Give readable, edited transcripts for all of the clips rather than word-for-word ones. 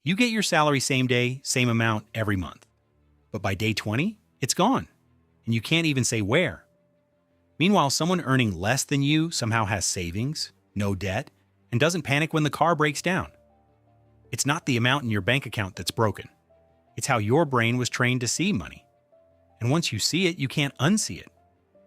You get your salary same day, same amount every month. But by day 20, it's gone, and you can't even say where. Meanwhile, someone earning less than you somehow has savings, no debt, and doesn't panic when the car breaks down. It's not the amount in your bank account that's broken. It's how your brain was trained to see money. And once you see it, you can't unsee it.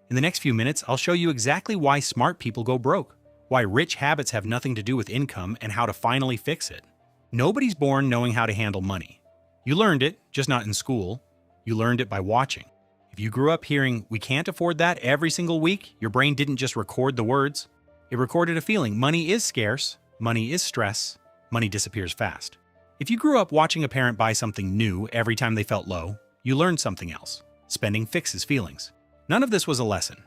In the next few minutes, I'll show you exactly why smart people go broke, why rich habits have nothing to do with income, and how to finally fix it. Nobody's born knowing how to handle money. You learned it, just not in school. You learned it by watching. If you grew up hearing, "we can't afford that" every single week, your brain didn't just record the words. It recorded a feeling. Money is scarce, money is stress, money disappears fast. If you grew up watching a parent buy something new every time they felt low, you learned something else. Spending fixes feelings. None of this was a lesson.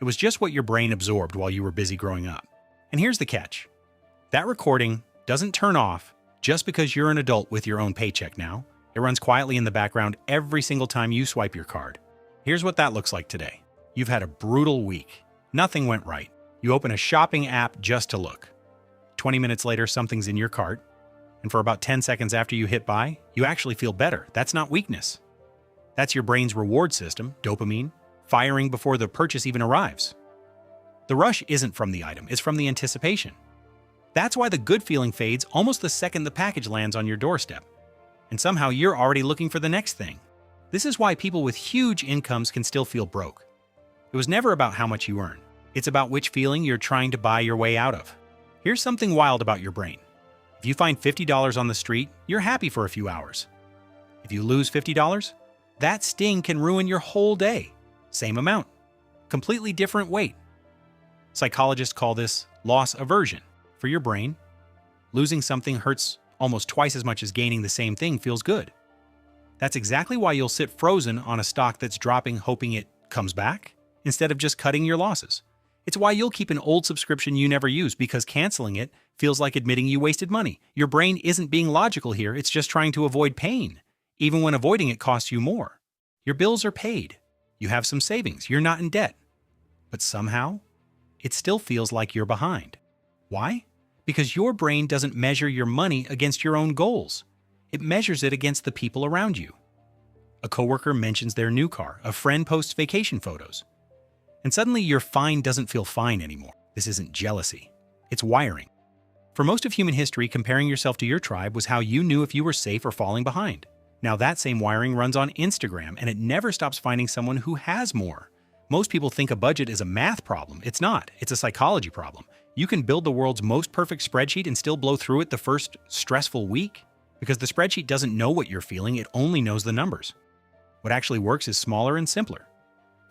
It was just what your brain absorbed while you were busy growing up. And here's the catch. That recording doesn't turn off just because you're an adult with your own paycheck now. It runs quietly in the background every single time you swipe your card. Here's what that looks like today. You've had a brutal week. Nothing went right. You open a shopping app just to look. 20 minutes later, something's in your cart. And for about 10 seconds after you hit buy, you actually feel better. That's not weakness. That's your brain's reward system, dopamine, firing before the purchase even arrives. The rush isn't from the item, it's from the anticipation. That's why the good feeling fades almost the second the package lands on your doorstep. And somehow you're already looking for the next thing. This is why people with huge incomes can still feel broke. It was never about how much you earn. It's about which feeling you're trying to buy your way out of. Here's something wild about your brain. If you find $50 on the street, you're happy for a few hours. If you lose $50, that sting can ruin your whole day. Same amount, completely different weight. Psychologists call this loss aversion. For your brain, losing something hurts almost twice as much as gaining the same thing feels good. That's exactly why you'll sit frozen on a stock that's dropping, hoping it comes back, instead of just cutting your losses. It's why you'll keep an old subscription you never use, because canceling it feels like admitting you wasted money. Your brain isn't being logical here, it's just trying to avoid pain, even when avoiding it costs you more. Your bills are paid. You have some savings, you're not in debt. But somehow, it still feels like you're behind. Why? Because your brain doesn't measure your money against your own goals. It measures it against the people around you. A coworker mentions their new car, a friend posts vacation photos. And suddenly your fine doesn't feel fine anymore. This isn't jealousy. It's wiring. For most of human history, comparing yourself to your tribe was how you knew if you were safe or falling behind. Now that same wiring runs on Instagram, and it never stops finding someone who has more. Most people think a budget is a math problem. It's not. It's a psychology problem. You can build the world's most perfect spreadsheet and still blow through it the first stressful week. Because the spreadsheet doesn't know what you're feeling, it only knows the numbers. What actually works is smaller and simpler.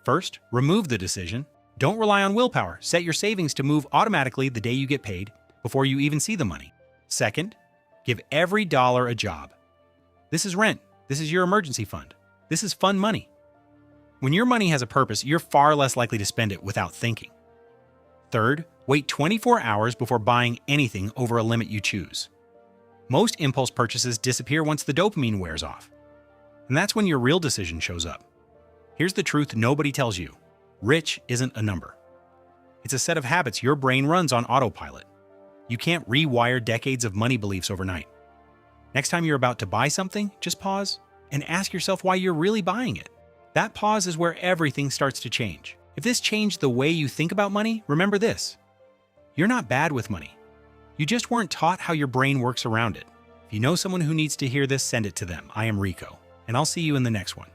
First, remove the decision. Don't rely on willpower. Set your savings to move automatically the day you get paid, before you even see the money. Second, give every dollar a job. This is rent. This is your emergency fund. This is fun money. When your money has a purpose, you're far less likely to spend it without thinking. Third, wait 24 hours before buying anything over a limit you choose. Most impulse purchases disappear once the dopamine wears off. And that's when your real decision shows up. Here's the truth nobody tells you. Rich isn't a number. It's a set of habits your brain runs on autopilot. You can't rewire decades of money beliefs overnight. Next time you're about to buy something, just pause and ask yourself why you're really buying it. That pause is where everything starts to change. If this changed the way you think about money, remember this. You're not bad with money. You just weren't taught how your brain works around it. If you know someone who needs to hear this, send it to them. I am Rico, and I'll see you in the next one.